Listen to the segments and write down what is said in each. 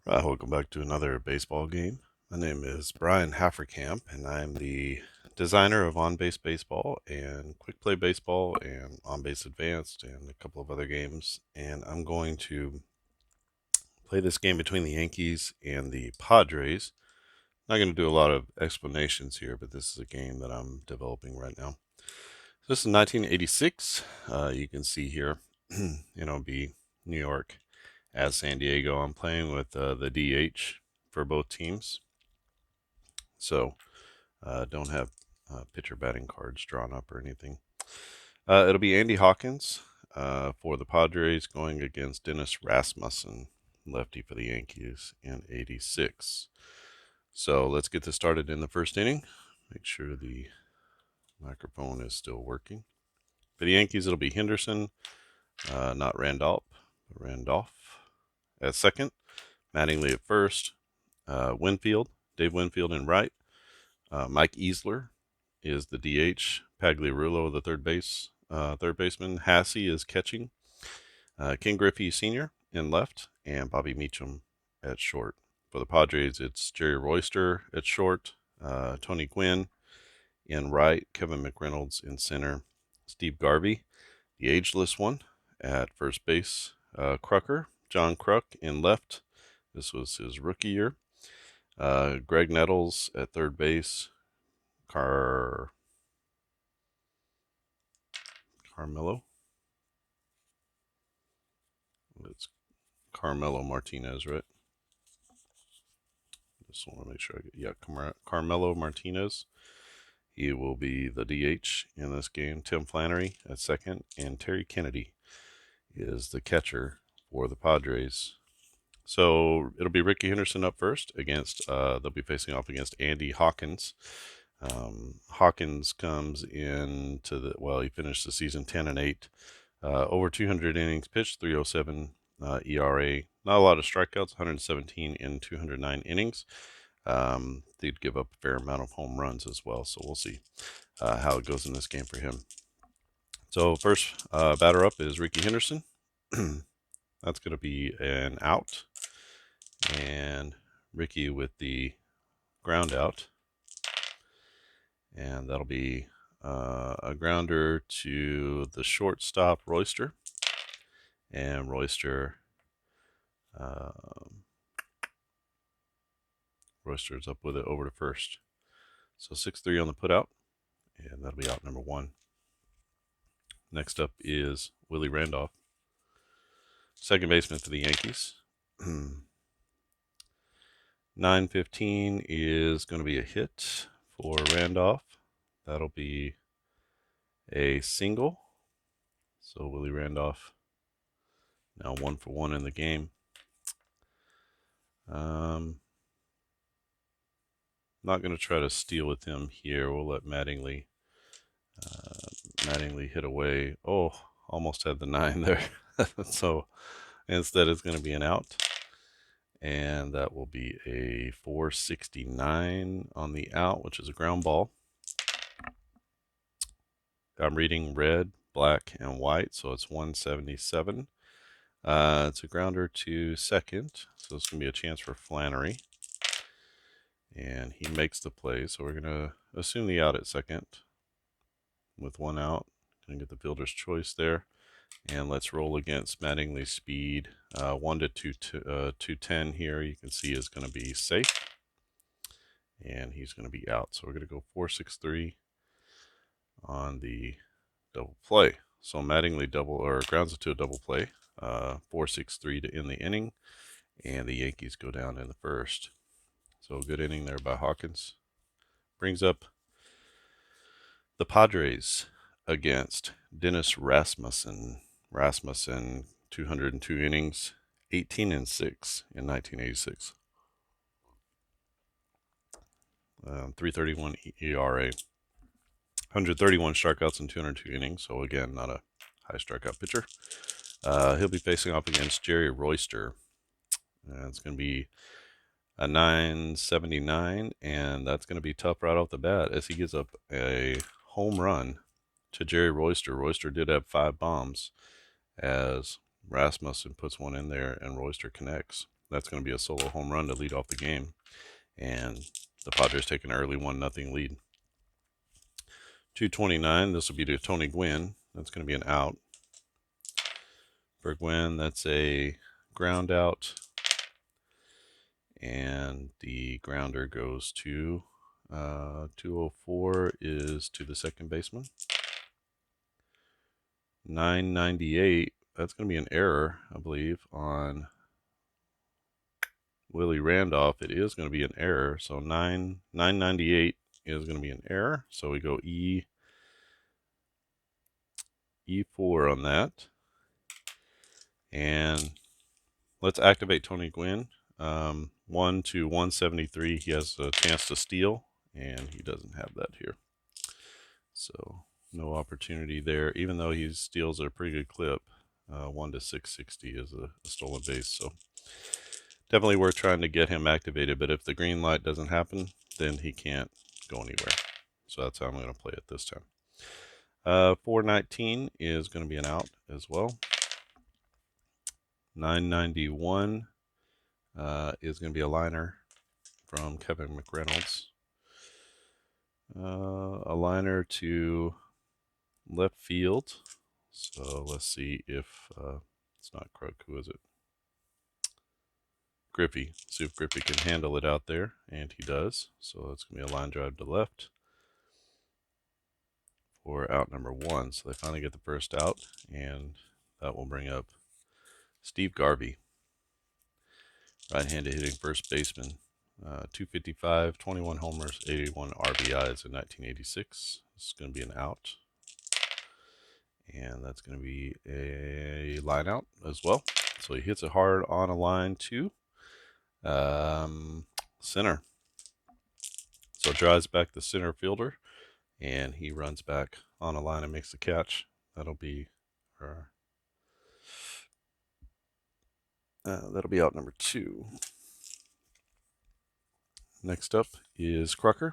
Welcome back to another baseball game. My name is Brian Hafferkamp, and I'm the designer of On Base Baseball and Quick Play Baseball and On Base Advanced and a couple of other games. And I'm going to play this game between the Yankees and the Padres. Not going to do a lot of explanations here, but this is a game that I'm developing right now. So this is 1986. You can see here, be New York as San Diego. I'm playing with the DH for both teams. So don't have pitcher batting cards drawn up or anything. It'll be Andy Hawkins for the Padres going against Dennis Rasmussen, lefty for the Yankees, in 86. So let's get this started in the first inning. Make sure the microphone is still working. For the Yankees, it'll be Henderson, not Randolph, Randolph at second, Mattingly at first, Dave Winfield in right, Mike Easler is the DH, Pagliarulo the third baseman, Hassey is catching, Ken Griffey Sr. in left, and Bobby Meacham at short. For the Padres, it's Jerry Royster at short, Tony Gwynn in right, Kevin McReynolds in center, Steve Garvey, the ageless one, at first base, John Kruk in left. This was his rookie year. Greg Nettles at third base, Carmelo. It's Carmelo Martinez, right? Just want to make sure Carmelo Martinez. He will be the DH in this game. Tim Flannery at second, and Terry Kennedy is the catcher for the Padres. So it'll be Ricky Henderson up first against, they'll be facing off against Andy Hawkins. Hawkins comes into he finished the season 10-8, over 200 innings pitched, 3.07 ERA. Not a lot of strikeouts, 117 in 209 innings. They'd give up a fair amount of home runs as well, so we'll see how it goes in this game for him. So first batter up is Ricky Henderson. That's going to be an out, and Ricky with the ground out, and that'll be a grounder to the shortstop Royster, and Royster's up with it over to first. So 6-3 on the putout, and that'll be out number one. Next up is Willie Randolph, second baseman for the Yankees. 9-15 is going to be a hit for Randolph. That'll be a single. So Willie Randolph now 1 for 1 in the game. Not going to try to steal with him here. We'll let Mattingly hit away. Oh, almost had the 9 there. So instead it's going to be an out. And that will be a 469 on the out, which is a ground ball. I'm reading red, black, and white, so it's 177. It's a grounder to second, so it's going to be a chance for Flannery. And he makes the play, so we're going to assume the out at second with 1 out. Going to get the fielder's choice there. And let's roll against Mattingly's speed. 1 to 210 here, you can see is going to be safe. And he's going to be out. So we're going to go 4-6-3 on the double play. So Mattingly grounds it to a double play. 4-6-3 to end the inning. And the Yankees go down in the first. So good inning there by Hawkins. Brings up the Padres against Dennis Rasmussen. Rasmussen, 202 innings, 18-6 in 1986. 331 ERA, 131 strikeouts in 202 innings. So again, not a high strikeout pitcher. He'll be facing off against Jerry Royster. It's going to be a 979, and that's going to be tough right off the bat as he gives up a home run to Jerry Royster. Royster did have 5 bombs as Rasmussen puts one in there and Royster connects. That's going to be a solo home run to lead off the game. And the Padres take an early 1-0 lead. 229, this will be to Tony Gwynn. That's going to be an out. For Gwynn, that's a ground out. And the grounder goes to 204 is to the second baseman. 998, that's going to be an error, I believe, on Willie Randolph. It is going to be an error. So 998 is going to be an error. So we go E4 on that. And let's activate Tony Gwynn. 1 to 173, he has a chance to steal, and he doesn't have that here. So no opportunity there, even though he steals at a pretty good clip. 1 to 660 is a stolen base. So definitely worth trying to get him activated, but if the green light doesn't happen, then he can't go anywhere. So that's how I'm going to play it this time. 419 is going to be an out as well. 991 is going to be a liner from Kevin McReynolds. A liner to left field. So let's see if it's not Crook. Who is it? Griffey. See if Griffey can handle it out there, and he does. So it's going to be a line drive to left for out number 1. So they finally get the first out, and that will bring up Steve Garvey, right-handed hitting first baseman. 255, 21 homers, 81 RBIs in 1986. This is going to be an out. And that's going to be a line out as well. So he hits it hard on a line to center. So drives back the center fielder, and he runs back on a line and makes the catch. That'll be out number 2. Next up is Crucker.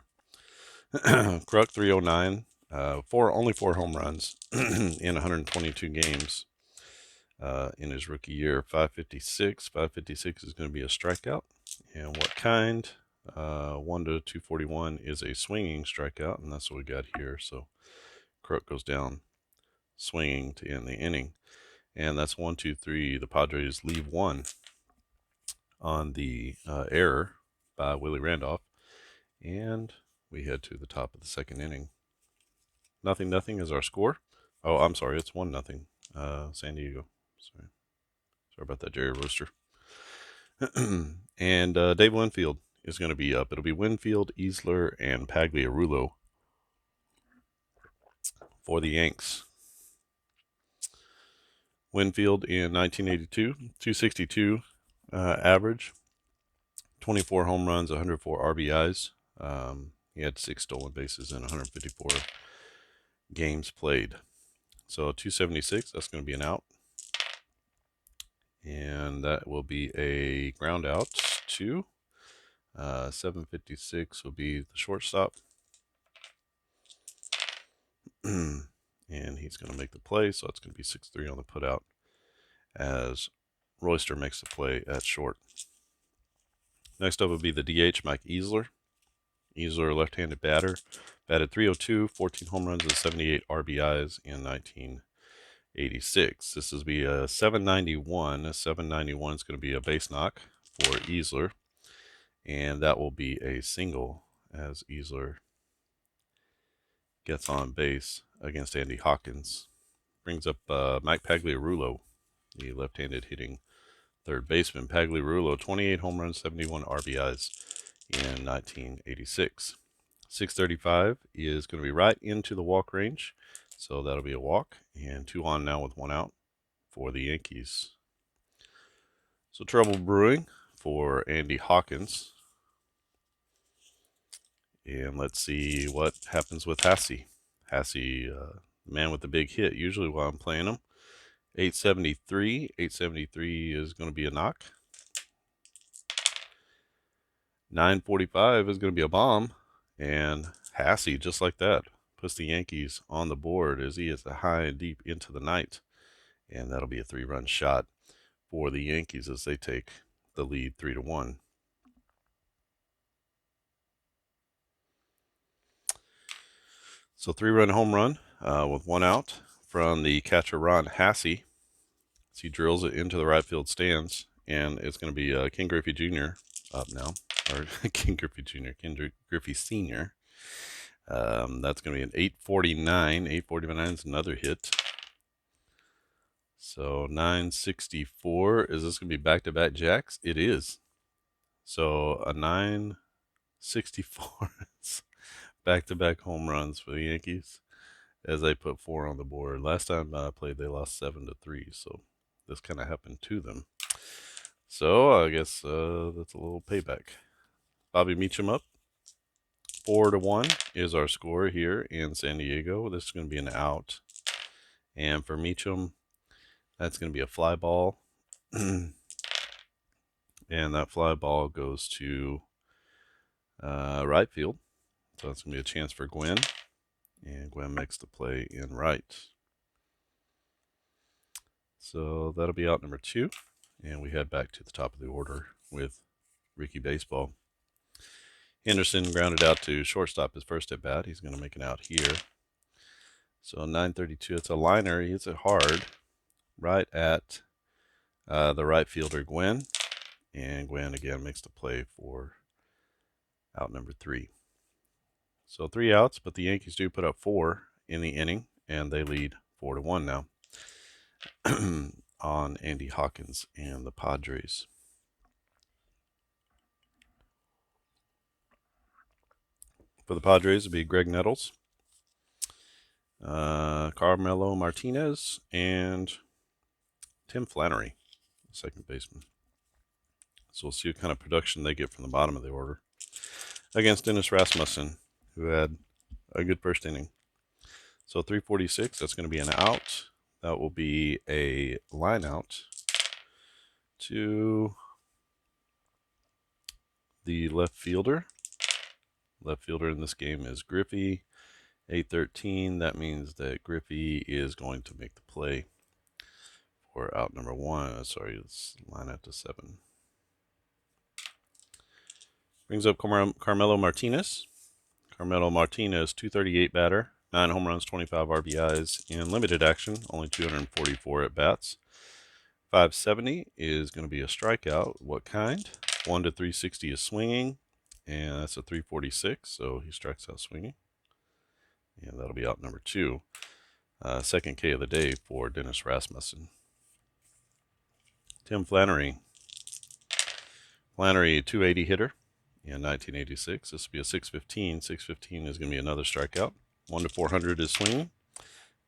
Kruk 309, only 4 home runs in 122 games in his rookie year. 556. 556 is going to be a strikeout. And what kind? 1 to 241 is a swinging strikeout, and that's what we got here. So Kruk goes down swinging to end the inning. And that's 1, 2, 3. The Padres leave 1 on the error by Willie Randolph. And we head to the top of the second inning. 0-0 is our score. Oh, I'm sorry, it's 1-0. San Diego. Sorry about that, Jerry Royster. And Dave Winfield is going to be up. It'll be Winfield, Easler, and Pagliarulo for the Yanks. Winfield in 1982, 262 average, 24 home runs, 104 RBIs. He had 6 stolen bases in 154 games played. So 276, that's going to be an out. And that will be a ground out to 756 will be the shortstop. And he's going to make the play, so it's going to be 6-3 on the putout as Royster makes the play at short. Next up would be the DH, Mike Easler. Easler, left-handed batter, batted .302, 14 home runs and 78 RBIs in 1986. This is be a 791. A 791 is going to be a base knock for Easler, and that will be a single as Easler gets on base against Andy Hawkins. Brings up Mike Pagliarulo, the left-handed hitting third baseman. Pagliarulo, 28 home runs, 71 RBIs in 1986. 635 is going to be right into the walk range, so that'll be a walk, and 2 on now with 1 out for the Yankees. So trouble brewing for Andy Hawkins. And let's see what happens with Hasse. Hasse, the man with the big hit, usually while I'm playing him. 873. 873 is going to be a knock. 945 is going to be a bomb. And Hasse, just like that, puts the Yankees on the board as he is high and deep into the night. And that'll be a 3-run shot for the Yankees as they take the lead 3-1. So 3-run home run with 1 out from the catcher Ron Hassey. So he drills it into the right field stands, and it's going to be Ken Griffey Jr. up now, or Ken Griffey Jr., Ken Griffey Sr. That's going to be an 849. 849 is another hit. So 964. Is this going to be back-to-back jacks? It is. So a 964 is back-to-back home runs for the Yankees as they put 4 on the board. Last time I played, they lost 7-3. So this kind of happened to them. So I guess that's a little payback. Bobby Meacham up. 4-1 is our score here in San Diego. This is going to be an out. And for Meacham, that's going to be a fly ball. And that fly ball goes to right field. So that's going to be a chance for Gwynn. And Gwynn makes the play in right. So that'll be out number 2. And we head back to the top of the order with Ricky Baseball. Henderson grounded out to shortstop his first at bat. He's going to make an out here. So 932. It's a liner. He hits it hard right at the right fielder Gwynn. And Gwynn again makes the play for out number 3. So 3 outs, but the Yankees do put up 4 in the inning, and they lead 4-1 now on Andy Hawkins and the Padres. For the Padres, it'll be Greg Nettles, Carmelo Martinez, and Tim Flannery, second baseman. So we'll see what kind of production they get from the bottom of the order against Dennis Rasmussen, who had a good first inning. So 346, that's going to be an out. That will be a line out to the left fielder. Left fielder in this game is Griffey. 813, that means that Griffey is going to make the play for out number 1. Sorry, let's line out to 7. Brings up Carmelo Martinez. Carmelo Martinez, 238 batter, 9 home runs, 25 RBIs in limited action, only 244 at bats. 570 is going to be a strikeout. What kind? 1 to 360 is swinging, and that's a 346, so he strikes out swinging. And that'll be out number 2. Second K of the day for Dennis Rasmussen. Tim Flannery. Flannery, 280 hitter in 1986. This will be a 615. 615 is going to be another strikeout. 1 to 400 is swinging.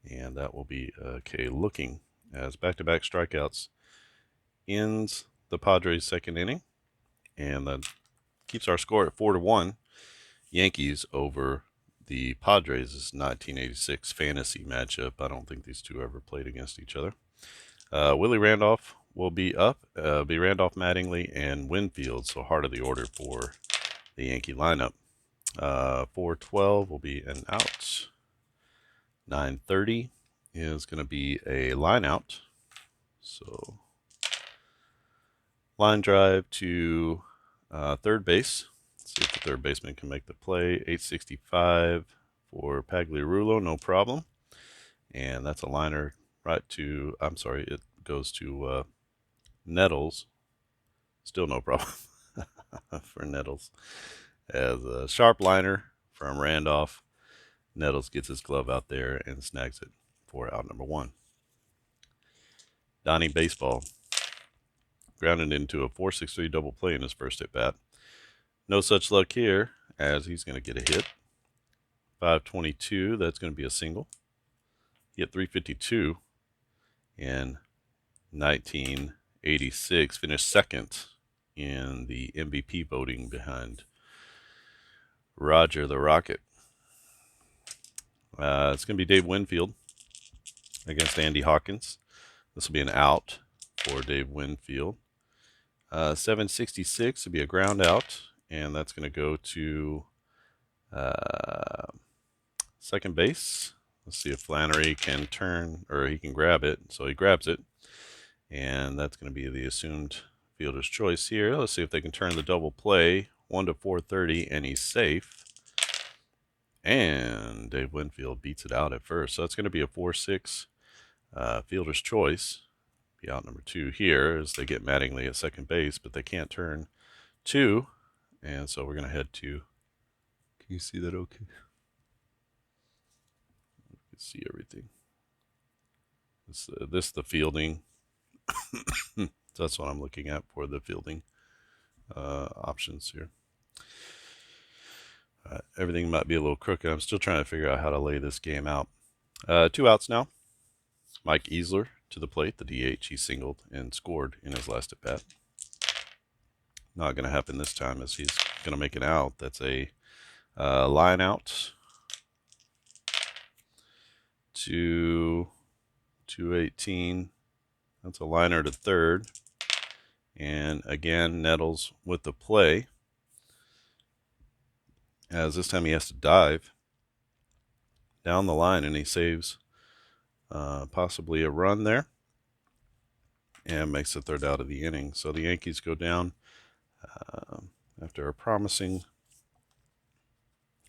And that will be K looking as back-to-back strikeouts ends the Padres' second inning. And that keeps our score at 4-1. Yankees over the Padres' 1986 fantasy matchup. I don't think these two ever played against each other. Willie Randolph will be up. Be Randolph, Mattingly, and Winfield. So heart of the order for the Yankee lineup. 412 will be an out. 930 is going to be a line out. So line drive to third base. See if the third baseman can make the play. 865 for Pagliarulo, no problem. And that's a liner right to, I'm sorry, it goes to Nettles. Still no problem for Nettles. As a sharp liner from Randolph, Nettles gets his glove out there and snags it for out number 1. Donnie Baseball grounded into a 4-6-3 double play in his first at bat. No such luck here, as he's going to get a hit. 522, that's going to be a single. He hit 352 in 1986. Finished second in the MVP voting behind Roger the Rocket. It's going to be Dave Winfield against Andy Hawkins. This will be an out for Dave Winfield. 766 will be a ground out. And that's going to go to second base. Let's see if Flannery can turn, or he can grab it. So he grabs it. And that's going to be the assumed Fielder's choice here. Let's see if they can turn the double play 1 to 430, and he's safe. And Dave Winfield beats it out at first. So it's going to be a 4-6 Fielder's choice. Be out number 2 here as they get Mattingly at second base, but they can't turn 2. And so we're going to head to, can you see that okay? You can see everything. This is the fielding. So that's what I'm looking at for the fielding options here. Everything might be a little crooked. I'm still trying to figure out how to lay this game out. 2 outs now. Mike Easler to the plate, the DH. He singled and scored in his last at bat. Not going to happen this time as he's going to make an out. That's a line out to 218. That's a liner to third. And again, Nettles with the play. As this time he has to dive down the line, and he saves possibly a run there and makes the 3rd out of the inning. So the Yankees go down after a promising,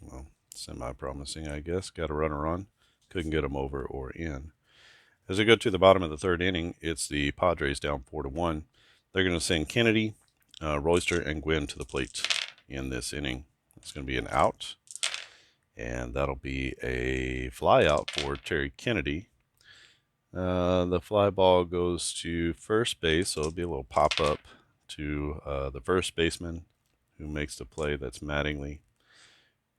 well, semi-promising, I guess. Got a runner on. Couldn't get him over or in. As we go to the bottom of the 3rd inning, it's the Padres down 4-1. They're going to send Kennedy, Royster, and Gwynn to the plate in this inning. It's going to be an out, and that'll be a fly out for Terry Kennedy. The fly ball goes to first base, so it'll be a little pop-up to the first baseman who makes the play. That's Mattingly.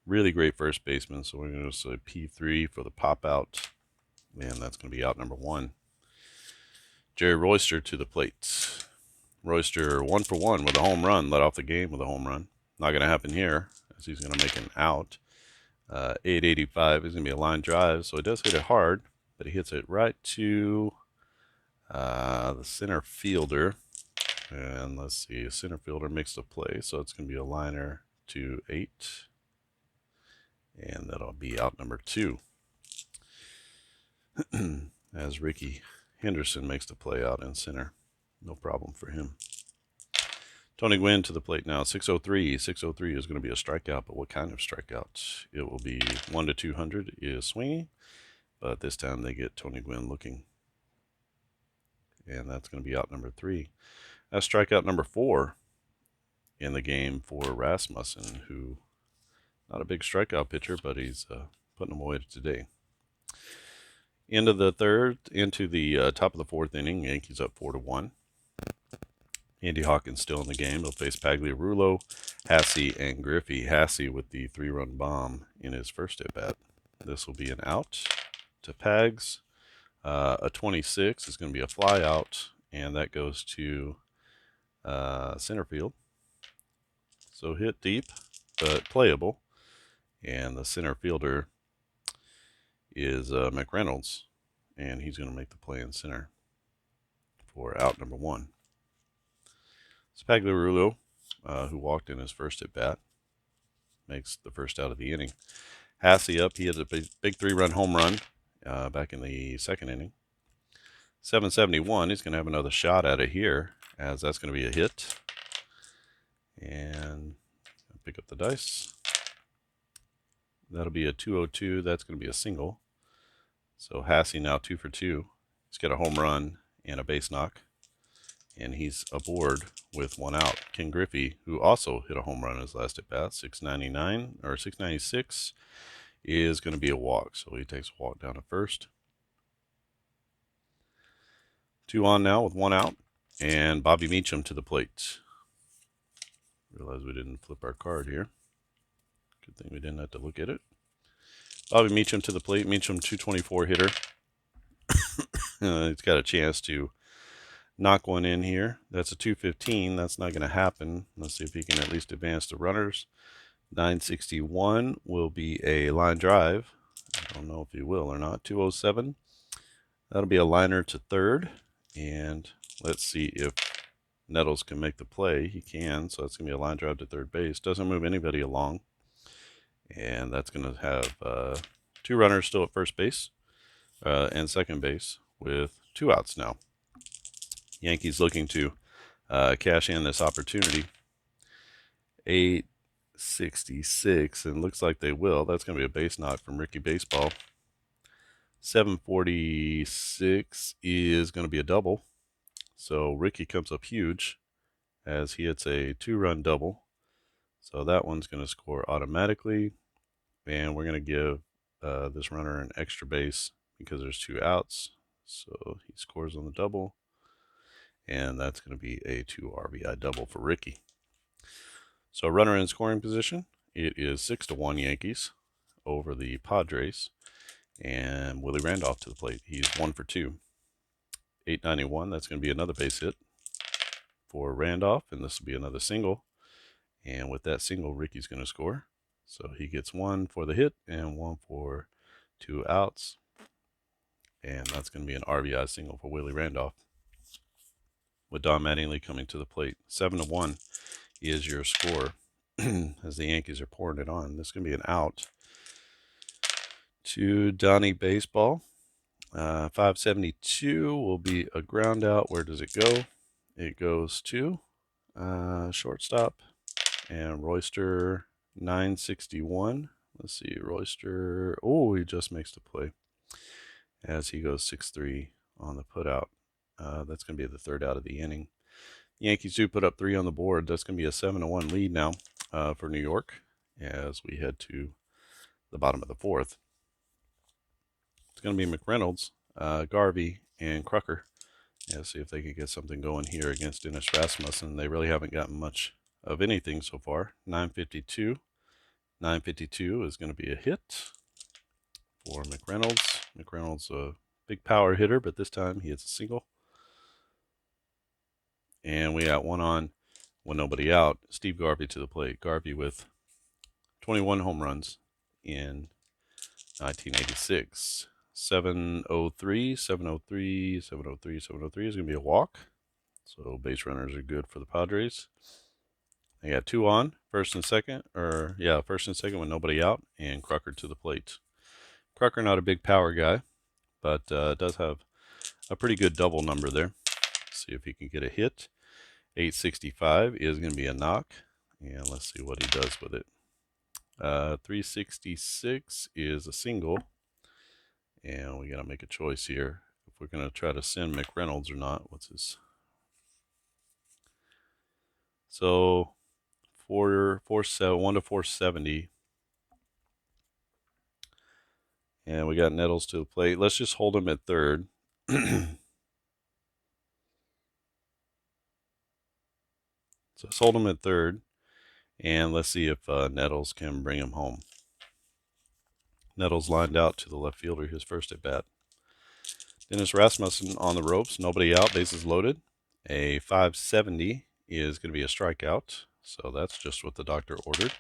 Really great first baseman, so we're going to say P3 for the pop-out, and that's going to be out number 1. Jerry Royster to the plate. Royster 1 for 1 with a home run, led off the game with a home run. Not going to happen here, as he's going to make an out. 885 is going to be a line drive, so he does hit it hard, but he hits it right to the center fielder. And let's see, center fielder makes the play, so it's going to be a liner to 8. And that'll be out number 2. As Ricky Henderson makes the play out in center. No problem for him. Tony Gwynn to the plate now. 603. 603 is going to be a strikeout, but what kind of strikeout? It will be 1 to 200 is swinging, but this time they get Tony Gwynn looking. And that's going to be out number 3. That's strikeout number 4 in the game for Rasmussen, who, not a big strikeout pitcher, but he's putting them away today. Into the 3rd, into the top of the 4th inning, Yankees up 4-1. Andy Hawkins still in the game. He'll face Pagliarulo, Hasse, and Griffey. Hasse with the 3-run bomb in his first at-bat. This will be an out to Pags. A 26 is going to be a fly out, and that goes to center field. So hit deep, but playable. And the center fielder is McReynolds, and he's going to make the play in center for out number 1. Pagliarulo, who walked in his first at-bat, makes the first out of the inning. Hasse up. He had a big 3-run home run back in the 2nd inning. 771. He's going to have another shot at it here, as that's going to be a hit. And pick up the dice. That'll be a 202. That's going to be a single. So Hasse now 2 for 2. He's got a home run and a base knock. And he's aboard with 1 out. Ken Griffey, who also hit a home run in his last at-bat, 699 or 696, is going to be a walk. So he takes a walk down to first. 2 on now with 1 out. And Bobby Meacham to the plate. Realize we didn't flip our card here. Good thing we didn't have to look at it. Bobby Meacham to the plate. Meacham, 224 hitter. He's got a chance to knock one in here. That's a 215. That's not going to happen. Let's see if he can at least advance the runners. 961 will be a line drive. I don't know if he will or not. 207. That'll be a liner to third. And let's see if Nettles can make the play. He can. So that's going to be a line drive to third base. Doesn't move anybody along. And that's going to have 2 runners still at first base and second base with 2 outs now. Yankees looking to cash in this opportunity. 866, and looks like they will. That's going to be a base knock from Ricky Baseball. 746 is going to be a double. So Ricky comes up huge as he hits a 2-run double. So that one's going to score automatically. And we're going to give this runner an extra base because there's 2 outs. So he scores on the double. And that's going to be a 2 RBI double for Ricky. So runner in scoring position, it is 6-1 Yankees over the Padres. And Willie Randolph to the plate. He's 1 for 2. 891, that's going to be another base hit for Randolph, and this will be another single. And with that single, Ricky's going to score. So he gets 1 for the hit and 1 for 2 outs. And that's going to be an RBI single for Willie Randolph. With Don Mattingly coming to the plate. 7-1 is your score as the Yankees are pouring it on. This is going to be an out to Donnie Baseball. 572 will be a ground out. Where does it go? It goes to shortstop. And Royster, 961. Let's see, Royster. Oh, he just makes the play as he goes 6-3 on the putout. That's going to be the 3rd out of the inning. Yankees do put up 3 on the board. That's going to be a 7-1 lead now for New York as we head to the bottom of the 4th. It's going to be McReynolds, Garvey, and Krucker. Yeah, see if they can get something going here against Dennis Rasmussen. They really haven't gotten much of anything so far. 952. 952 is going to be a hit for McReynolds. McReynolds a big power hitter, but this time he hits a single. And we got 1 on with nobody out. Steve Garvey to the plate. Garvey with 21 home runs in 1986. 703, 703, 703, 703 is going to be a walk. So base runners are good for the Padres. They got 2 on, first and second with nobody out, and Krucker to the plate. Krucker not a big power guy, but does have a pretty good double number there. See if he can get a hit. 865 is going to be a knock, and let's see what he does with it. 366 is a single, and we got to make a choice here if we're going to try to send McReynolds or not. What's his? So 1 to 470. And we got Nettles to the plate. Let's just hold him at 3rd. So let's hold him at 3rd. And let's see if Nettles can bring him home. Nettles lined out to the left fielder, his first at bat. Dennis Rasmussen on the ropes. Nobody out. Bases loaded. A 570 is going to be a strikeout. So that's just what the doctor ordered.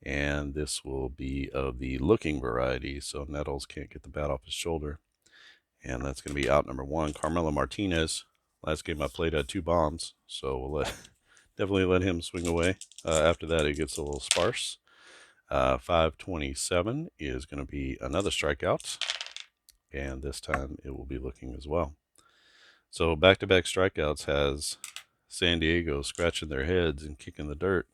And this will be of the looking variety, so Nettles can't get the bat off his shoulder. And that's going to be out number 1. Carmelo Martinez, last game I played, had 2 bombs, so we'll definitely let him swing away. After that, it gets a little sparse. 527 is going to be another strikeout, and this time it will be looking as well. So back-to-back strikeouts has San Diego scratching their heads and kicking the dirt.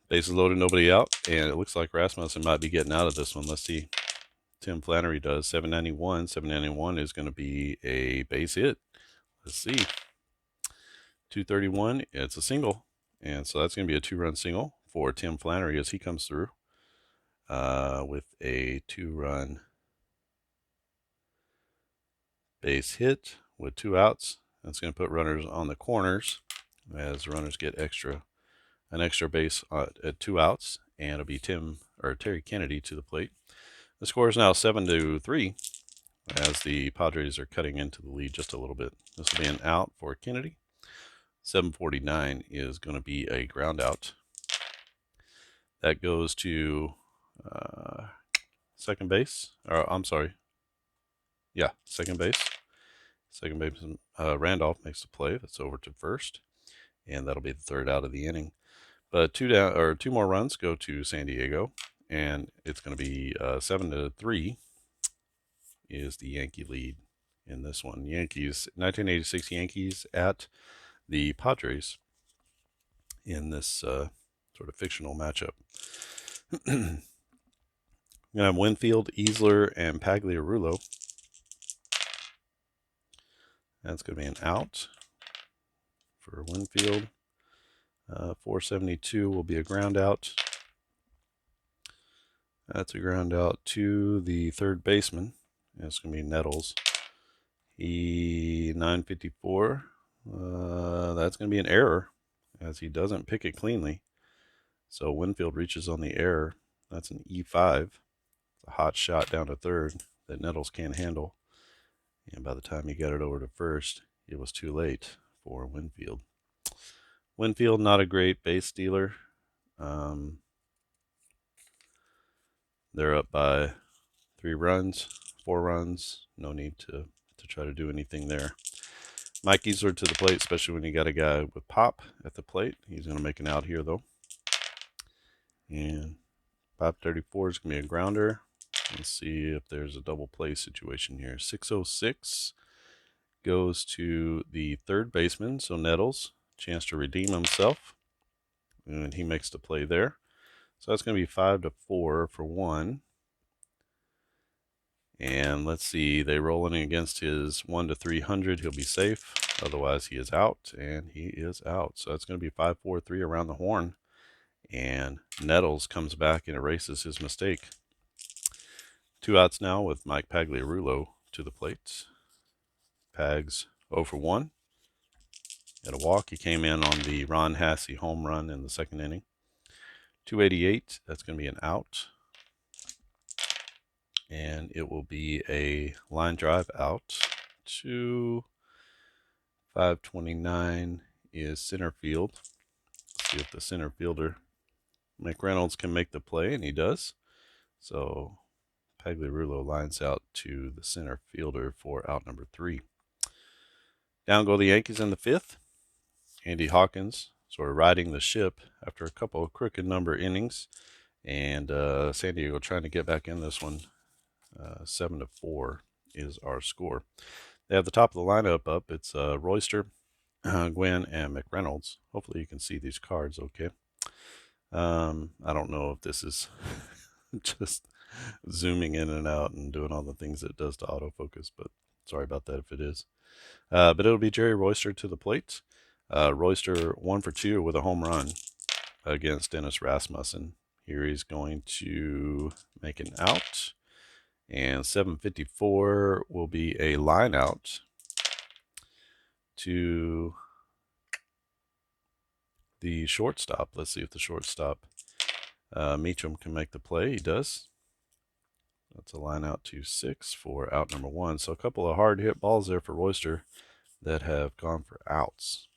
Bases loaded, nobody out, and it looks like Rasmussen might be getting out of this one. Let's see. Tim Flannery does. 791. 791 is going to be a base hit. Let's see. 231, it's a single. And so that's going to be a 2-run single for Tim Flannery as he comes through with a 2-run base hit with 2 outs. That's going to put runners on the corners as runners get an extra base at 2 outs, and it'll be Terry Kennedy to the plate. The score is now 7-3 as the Padres are cutting into the lead just a little bit. This will be an out for Kennedy. 749 is going to be a ground out. That goes to second base. Second base. Second baseman Randolph makes the play. That's over to first, and that'll be the 3rd out of the inning. But 2 more runs go to San Diego, and it's going to be 7-3 is the Yankee lead in this one. Yankees, 1986 Yankees at the Padres in this sort of fictional matchup. We're going to have Winfield, Easler, and Pagliarulo. That's going to be an out for Winfield. 472 will be a ground out. That's a ground out to the third baseman. It's going to be Nettles. 954. That's going to be an error as he doesn't pick it cleanly. So Winfield reaches on the error. That's an E5. A hot shot down to third that Nettles can't handle. And by the time he got it over to first, it was too late for Winfield. Winfield, not a great base stealer. They're up by 4 runs. No need to try to do anything there. Mike Easler to the plate, especially when you got a guy with pop at the plate. He's going to make an out here, though. And 534 is going to be a grounder. Let's see if there's a double play situation here. 606 goes to the third baseman, so Nettles, chance to redeem himself. And he makes the play there. So that's going to be 5-4 for one. And let's see, they roll in against his 1 to 300. He'll be safe. Otherwise, he is out, and he is out. So that's going to be 5-4-3 around the horn. And Nettles comes back and erases his mistake. 2 outs now with Mike Pagliarulo to the plate. Pags 0 for 1. At a walk, he came in on the Ron Hassey home run in the second inning. 288, that's going to be an out. And it will be a line drive out to 529 is center field. Let's see if the center fielder, McReynolds, can make the play, and he does. So Pagliarulo lines out to the center fielder for out number 3. Down go the Yankees in the 5th. Andy Hawkins sort of riding the ship after a couple of crooked number innings. And San Diego trying to get back in this one. 7-4 is our score. They have the top of the lineup up. It's Royster, Gwynn, and McReynolds. Hopefully you can see these cards okay. I don't know if this is just zooming in and out and doing all the things it does to autofocus, but sorry about that if it is. But it'll be Jerry Royster to the plate. Royster 1 for 2 with a home run against Dennis Rasmussen. Here he's going to make an out. And 754 will be a line out to the shortstop. Let's see if the shortstop, Meacham, can make the play. He does. That's a line out to 6 for out number 1. So a couple of hard hit balls there for Royster that have gone for outs.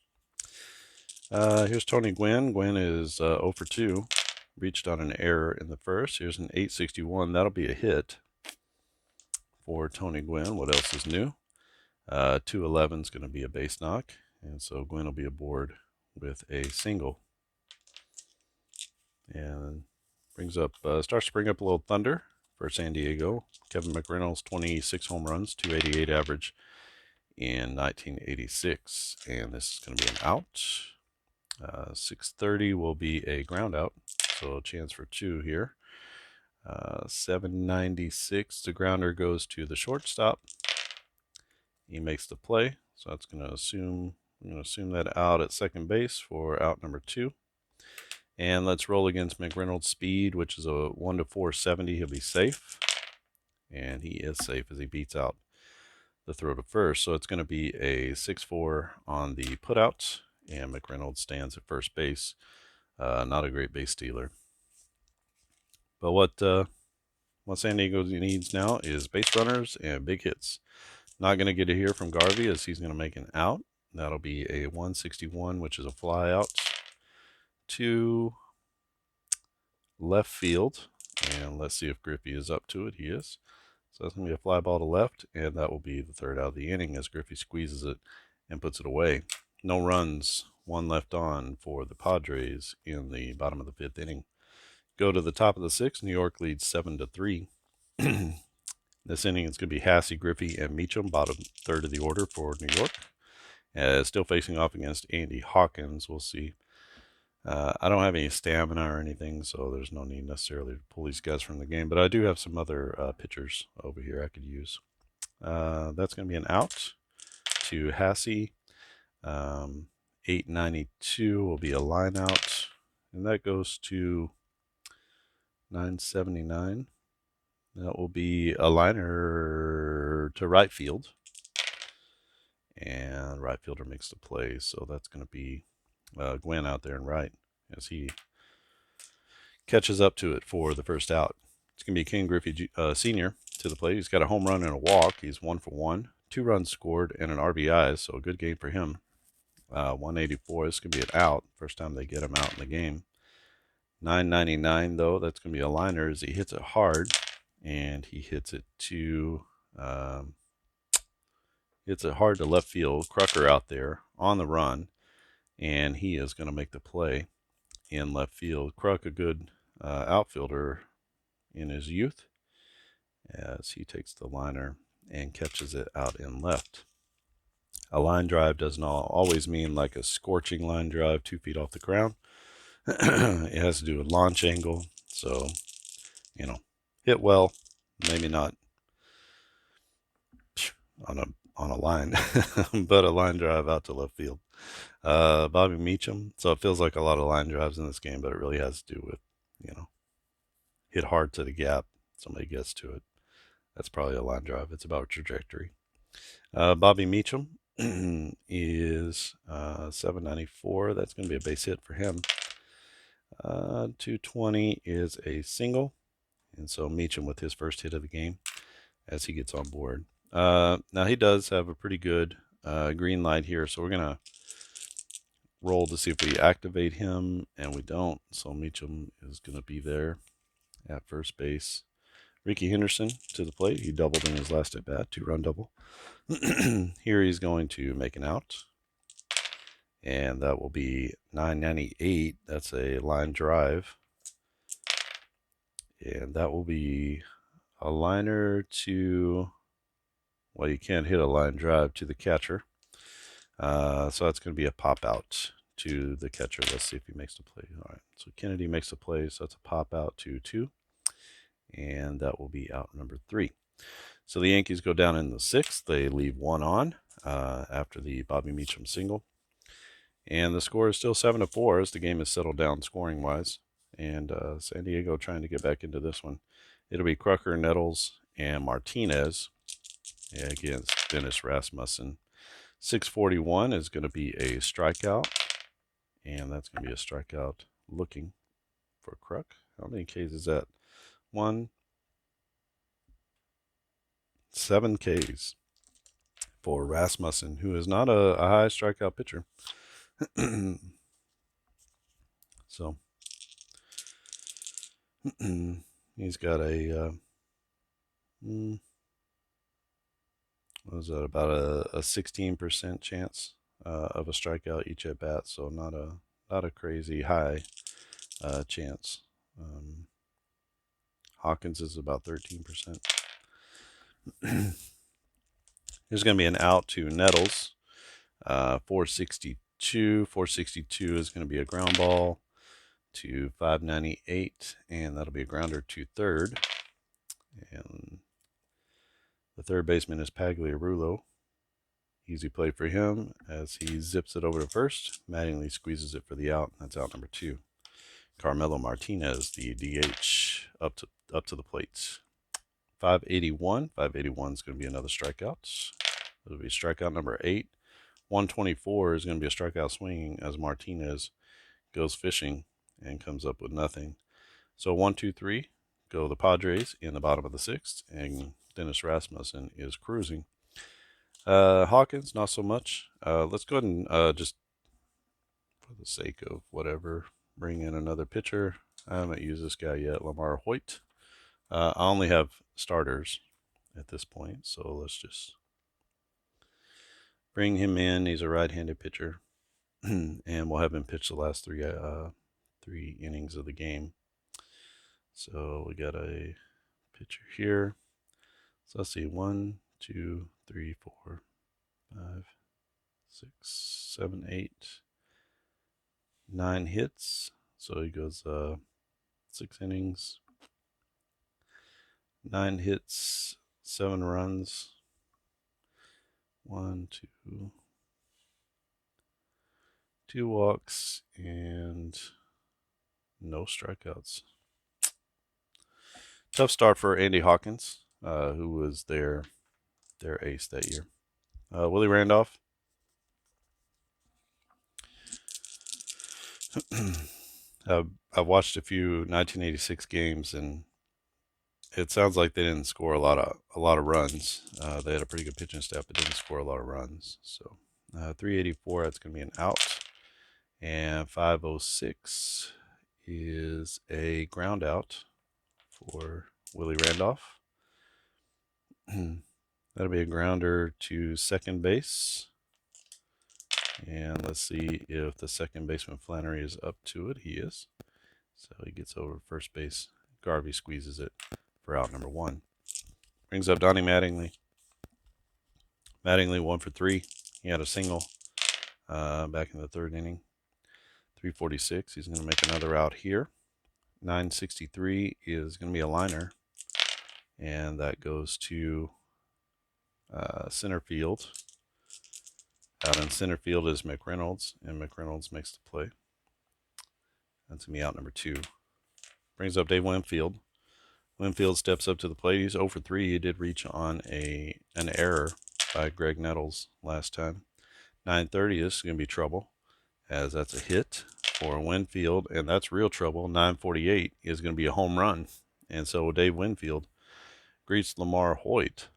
Here's Tony Gwynn. Gwynn is 0 for 2. Reached on an error in the first. Here's an 861. That'll be a hit for Tony Gwynn. What else is new? 211 is going to be a base knock. And so Gwynn will be aboard with a single. And starts to bring up a little thunder for San Diego. Kevin McReynolds, 26 home runs, 288 average in 1986. And this is going to be an out. 630 will be a ground out. So a chance for 2 here. 796, the grounder goes to the shortstop. He makes the play. So that's going to assume that out at second base for out number 2. And let's roll against McReynolds' speed, which is a 1 to 470. He'll be safe. And he is safe as he beats out the throw to first. So it's going to be a 6-4 on the putout. And McReynolds stands at first base. Not a great base stealer. But what San Diego needs now is base runners and big hits. Not going to get it here from Garvey as he's going to make an out. That'll be a 161, which is a fly out to left field. And let's see if Griffey is up to it. He is. So that's going to be a fly ball to left, and that will be the third out of the inning as Griffey squeezes it and puts it away. No runs, 1 left on for the Padres in the bottom of the 5th inning. Go to the top of the 6th. New York leads 7-3. This inning is going to be Hassey, Griffey, and Meacham, bottom third of the order for New York. Still facing off against Andy Hawkins. We'll see. I don't have any stamina or anything, so there's no need necessarily to pull these guys from the game. But I do have some other pitchers over here I could use. That's going to be an out to Hassey. 892 will be a line out, and that goes to 979. That will be a liner to right field, and right fielder makes the play, so that's going to be Gwynn out there in right as he catches up to it for the first out. It's going to be Ken Griffey Sr. to the plate. He's got a home run and a walk. He's 1 for 1, 2 runs scored, and an RBI, so a good game for him. 184. This could be an out. First time they get him out in the game. 999 though. That's going to be a liner as he hits it hard, and he hits it to left field. Crucker out there on the run, and he is going to make the play in left field. Kruk, a good outfielder in his youth, as he takes the liner and catches it out in left. A line drive doesn't always mean like a scorching line drive 2 feet off the ground. It has to do with launch angle. So, hit well, maybe not on a line, but a line drive out to left field. Bobby Meacham. So it feels like a lot of line drives in this game, but it really has to do with, hit hard to the gap. Somebody gets to it. That's probably a line drive. It's about trajectory. Bobby Meacham is 794. That's going to be a base hit for him. 220 is a single. And so Meacham with his first hit of the game as he gets on board. Now he does have a pretty good green light here, so we're going to roll to see if we activate him, and we don't. So Meacham is going to be there at first base. Ricky Henderson to the plate. He doubled in his last at bat, 2-run double. Here he's going to make an out, and that will be 998. That's a line drive, and that will be a liner to, well, you can't hit a line drive to the catcher, so that's going to be a pop out to the catcher. Let's see if he makes the play. All right, so Kennedy makes the play, so that's a pop out to 2, and that will be out number 3. So the Yankees go down in the 6th. They leave 1 on after the Bobby Meacham single. And the score is still 7-4 as the game is settled down scoring-wise. And San Diego trying to get back into this one. It'll be Crucker, Nettles, and Martinez against Dennis Rasmussen. 641 is going to be a strikeout. And that's going to be a strikeout looking for Kruk. How many Ks is that? 7 Ks for Rasmussen, who is not a high strikeout pitcher. So he's got a what is that, about a 16% chance of a strikeout each at bat, so not a crazy high chance. Hawkins is about 13%. There's going to be an out to Nettles, 462. 462 is going to be a ground ball to 598, and that'll be a grounder to third. And the third baseman is Pagliarulo. Easy play for him as he zips it over to first. Mattingly squeezes it for the out. That's out number 2. Carmelo Martinez, the DH, up to the plate. 581. 581 is going to be another strikeout. It'll be strikeout number 8. 124 is going to be a strikeout swinging as Martinez goes fishing and comes up with nothing. So 1, 2, 3 go the Padres in the bottom of the 6th, and Dennis Rasmussen is cruising. Hawkins, not so much. Let's go ahead and just, for the sake of whatever, bring in another pitcher. I haven't used this guy yet, Lamar Hoyt. I only have starters at this point, so let's just bring him in. He's a right-handed pitcher, and we'll have him pitch the last 3 innings of the game. So we got a pitcher here. So let's see, 1, 2, 3, 4, 5, 6, 7, 8, 9 hits. So he goes 6 innings, 9 hits, 7 runs, 1, 2, 2 walks, and no strikeouts. Tough start for Andy Hawkins, who was their ace that year. Willie Randolph. I've watched a few 1986 games, and it sounds like they didn't score a lot of runs. They had a pretty good pitching staff, but didn't score a lot of runs. So 384, that's going to be an out, and 506 is a ground out for Willie Randolph. That'll be a grounder to second base. And let's see if the second baseman Flannery is up to it. He is. So he gets over to first base. Garvey squeezes it for out number 1. Brings up Donnie Mattingly. Mattingly 1 for 3. He had a single back in the 3rd inning. 346. He's going to make another out here. 963 is going to be a liner. And that goes to center field. Out in center field is McReynolds, and McReynolds makes the play. That's going to be out number 2. Brings up Dave Winfield. Winfield steps up to the plate. He's 0 for 3. He did reach on an error by Greg Nettles last time. 930, this is going to be trouble, as that's a hit for Winfield, and that's real trouble. 948 is going to be a home run. And so Dave Winfield greets Lamar Hoyt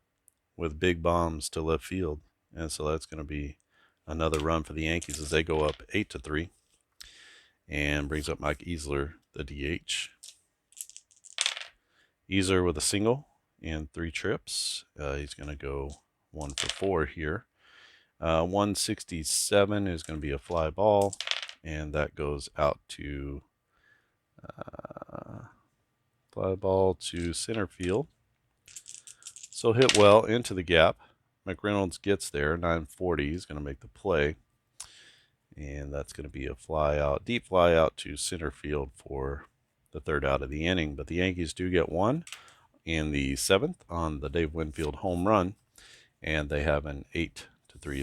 with big bombs to left field. And so that's going to be another run for the Yankees as they go up 8-3. And brings up Mike Easler, the DH. Easler with a single and 3 trips. He's going to go 1 for 4 here. 167 is going to be a fly ball, and that goes out to fly ball to center field. So hit well into the gap. McReynolds gets there. 940. He's going to make the play. And that's going to be a fly out, deep fly out to center field for the 3rd out of the inning. But the Yankees do get 1 in the 7th on the Dave Winfield home run. And they have an 8-3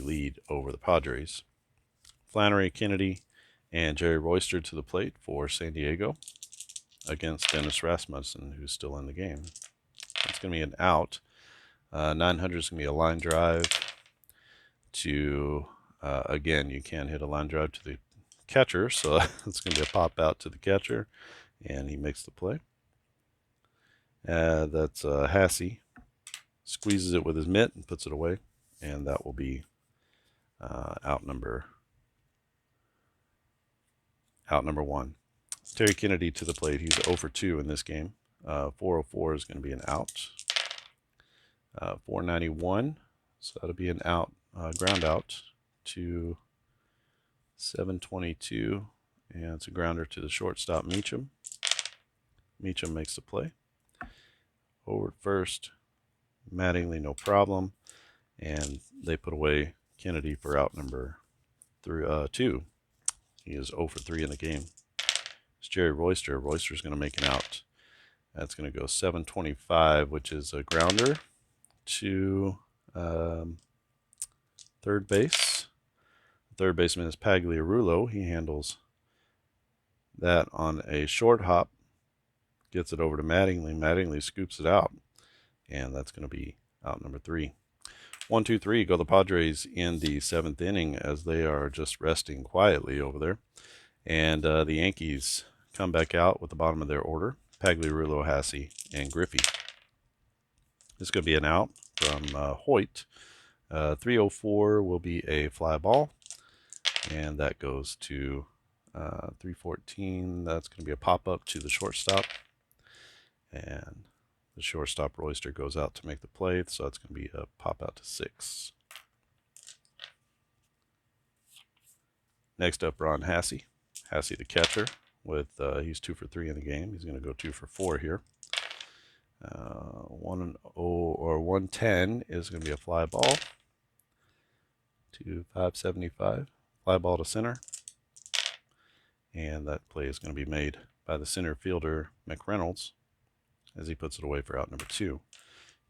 lead over the Padres. Flannery, Kennedy, and Jerry Royster to the plate for San Diego against Dennis Rasmussen, who's still in the game. It's going to be an out. 900 is going to be a line drive to, again, you can't hit a line drive to the catcher, so it's going to be a pop out to the catcher, and he makes the play. That's Hassey. Squeezes it with his mitt and puts it away, and that will be out number 1. Terry Kennedy to the plate. He's 0 for 2 in this game. 404 is going to be an out. 491, so that'll be an out, ground out to 722, and it's a grounder to the shortstop Meacham. Meacham makes the play. Over at first, Mattingly no problem, and they put away Kennedy for out number 2. He is 0 for 3 in the game. It's Jerry Royster. Royster's going to make an out. That's going to go 725, which is a grounder to 3rd base. Third baseman is Pagliarulo. He handles that on a short hop, gets it over to Mattingly. Mattingly scoops it out, and that's going to be out number 3. 1-2-3 go the Padres in the 7th inning as they are just resting quietly over there. And the Yankees come back out with the bottom of their order: Pagliarulo, Hassey, and Griffey. This is going to be an out from Hoyt. 304 will be a fly ball, and that goes to 314. That's going to be a pop-up to the shortstop, and the shortstop Royster goes out to make the play, so that's going to be a pop-out to 6. Next up, Ron Hassey. Hassey, the catcher, with he's 2 for 3 in the game. He's going to go 2 for 4 here. 1-0 or 110 is going to be a fly ball to 575. Fly ball to center. And that play is going to be made by the center fielder, McReynolds, as he puts it away for out number 2.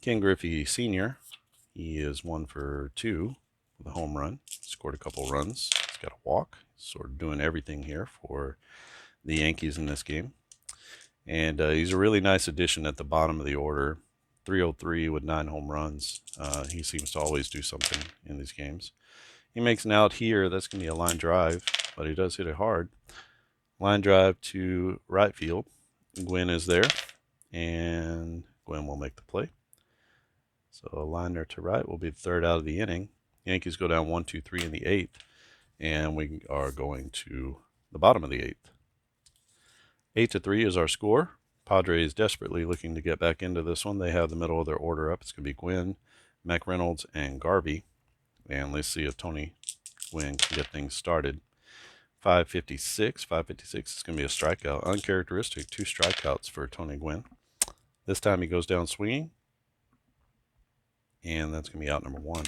Ken Griffey Sr., he is 1 for 2 with a home run. Scored a couple runs. He's got a walk. Sort of doing everything here for the Yankees in this game. And he's a really nice addition at the bottom of the order. 303 with 9 home runs. He seems to always do something in these games. He makes an out here. That's going to be a line drive, but he does hit it hard. Line drive to right field. Gwynn is there, and Gwynn will make the play. So a liner to right will be the third out of the inning. Yankees go down 1-2-3 in the 8th, and we are going to the bottom of the 8th. 8-3 is our score. Padres desperately looking to get back into this one. They have the middle of their order up. It's going to be Gwynn, McReynolds, and Garvey. And let's see if Tony Gwynn can get things started. 556. 556 is going to be a strikeout. Uncharacteristic, 2 strikeouts for Tony Gwynn. This time he goes down swinging. And that's going to be out number 1.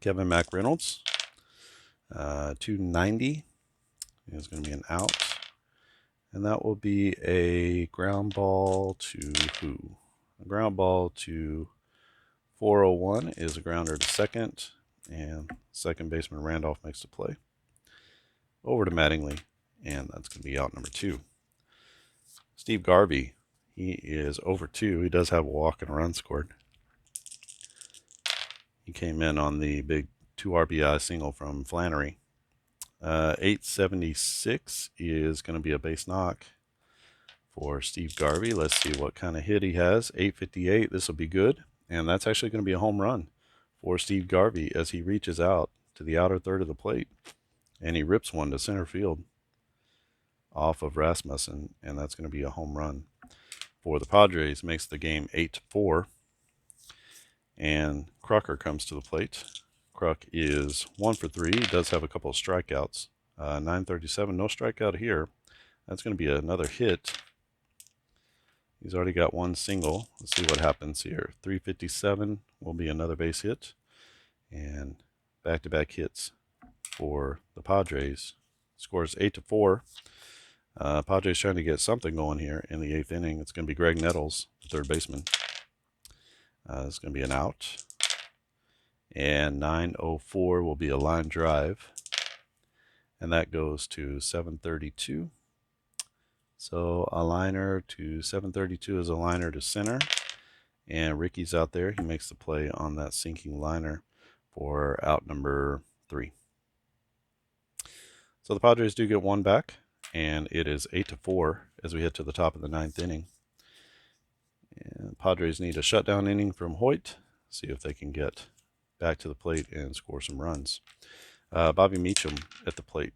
Kevin McReynolds. 290 is going to be an out. And that will be a ground ball to who? A ground ball to 401 is a grounder to second. And second baseman Randolph makes the play. Over to Mattingly. And that's going to be out number 2. Steve Garvey. He is over 2. He does have a walk and a run scored. He came in on the big 2 RBI single from Flannery. 876 is going to be a base knock for Steve Garvey. Let's see what kind of hit he has. 858, this will be good. And that's actually going to be a home run for Steve Garvey as he reaches out to the outer third of the plate. And he rips one to center field off of Rasmussen. And that's going to be a home run for the Padres. Makes the game 8-4. And Crocker comes to the plate. Kruk is 1 for 3. He does have a couple of strikeouts. 937, no strikeout here. That's going to be another hit. He's already got 1 single. Let's see what happens here. 357 will be another base hit. And back-to-back hits for the Padres. Scores 8-4. Padres trying to get something going here in the 8th inning. It's going to be Greg Nettles, the third baseman. It's going to be an out. And 904 will be a line drive. And that goes to 732. So a liner to 732 is a liner to center. And Ricky's out there. He makes the play on that sinking liner for out number 3. So the Padres do get 1 back. And it is 8-4 as we head to the top of the 9th inning. And Padres need a shutdown inning from Hoyt. See if they can get back to the plate and score some runs. Bobby Meacham at the plate.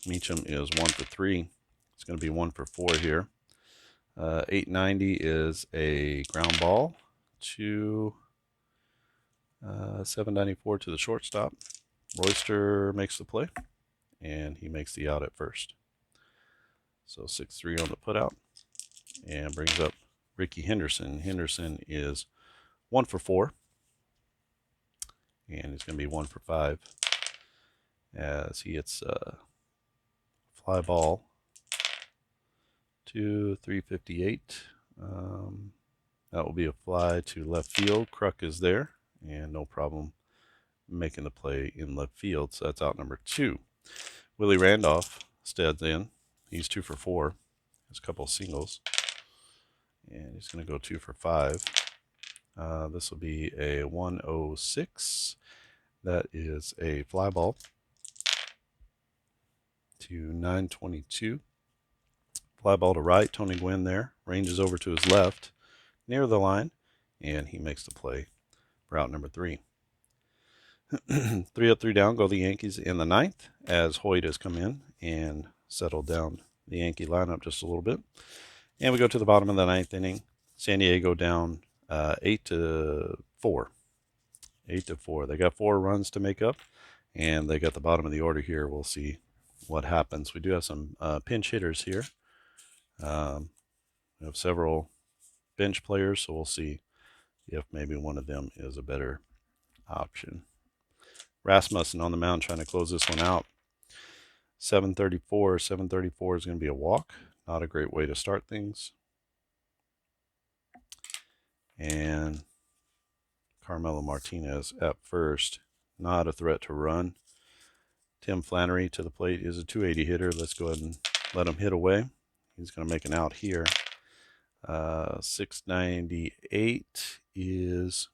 Meacham is 1 for 3. It's going to be 1 for 4 here. 890 is a ground ball to 794 to the shortstop. Royster makes the play, and he makes the out at first. So 6-3 on the putout, and brings up Ricky Henderson. Henderson is 1 for 4. And it's going to be 1 for 5 as he hits a fly ball to 358. That will be a fly to left field. Kruk is there, and no problem making the play in left field. So that's out number 2. Willie Randolph steads in. He's 2 for 4. Has a couple of singles. And he's going to go 2 for 5. This will be a 106. That is a fly ball to 922. Fly ball to right. Tony Gwynn there. Ranges over to his left near the line. And he makes the play for out number 3. 3 up, 3 down go the Yankees in the 9th as Hoyt has come in and settled down the Yankee lineup just a little bit. And we go to the bottom of the 9th inning. San Diego down 8-4. 8-4. They got 4 runs to make up, and they got the bottom of the order here. We'll see what happens. We do have some pinch hitters here. We have several bench players, so we'll see if maybe one of them is a better option. Rasmussen on the mound trying to close this one out. 734. 734 is going to be a walk. Not a great way to start things. And Carmelo Martinez at first. Not a threat to run. Tim Flannery to the plate is a 280 hitter. Let's go ahead and let him hit away. He's going to make an out here. 698 is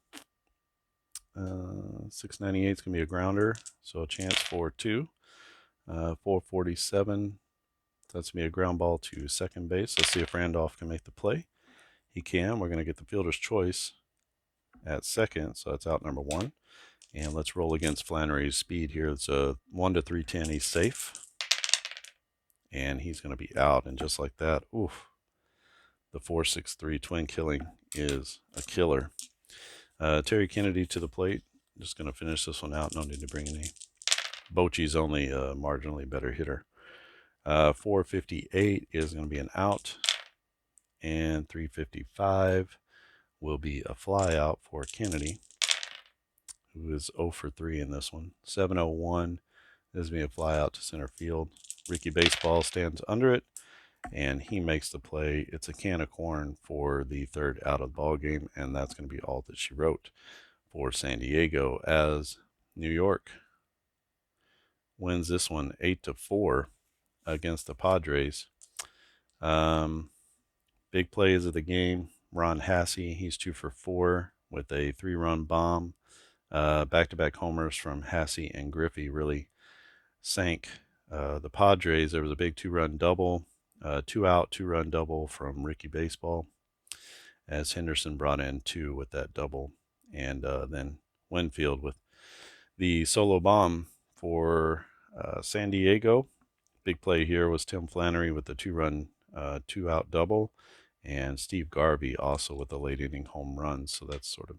698 is going to be a grounder, so a chance for 2. 447, that's going to be a ground ball to second base. Let's see if Randolph can make the play. He can. We're going to get the fielder's choice at second, so that's out number 1. And let's roll against Flannery's speed here. It's a 1 to 310. He's safe, and he's going to be out. And just like that, oof, the 4-6-3 twin killing is a killer. Terry Kennedy to the plate. Just going to finish this one out. No need to bring any. Bochy's only a marginally better hitter. 458 is going to be an out, and 355 will be a fly out for Kennedy, who is 0 for 3 in this one. 701 is going to be a fly out to center field. Ricky Baseball stands under it, and he makes the play. It's a can of corn for the third out of the ball game, and that's going to be all that she wrote for San Diego, as New York wins this one 8-4 against the Padres. Big plays of the game. Ron Hassey, he's 2 for 4 with a 3-run bomb. Back-to-back homers from Hassey and Griffey really sank the Padres. There was a big 2-run double, 2-out, 2-run double from Ricky Baseball, as Henderson brought in 2 with that double. And then Winfield with the solo bomb for San Diego. Big play here was Tim Flannery with the 2-run, 2-out double, and Steve Garvey also with the late inning home run. So that's sort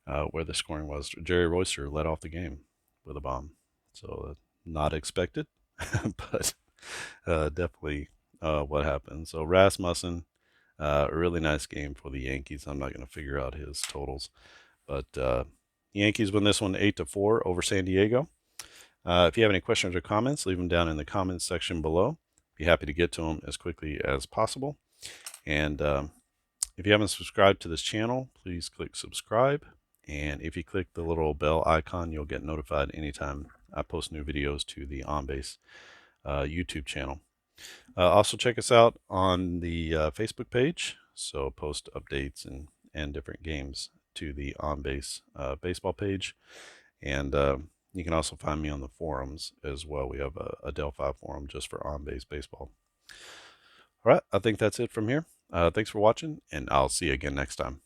of where the scoring was. Jerry Royster led off the game with a bomb. So not expected, but definitely what happened. So Rasmussen, a really nice game for the Yankees. I'm not going to figure out his totals, but the Yankees win this one 8-4 over San Diego. If you have any questions or comments, leave them down in the comments section below. Be happy to get to them as quickly as possible. And if you haven't subscribed to this channel, please click subscribe. And if you click the little bell icon, you'll get notified anytime I post new videos to the On Base YouTube channel. Also check us out on the Facebook page. So post updates and different games to the On Base baseball page. And you can also find me on the forums as well. We have a Delphi forum just for on-base baseball. All right, I think that's it from here. Thanks for watching, and I'll see you again next time.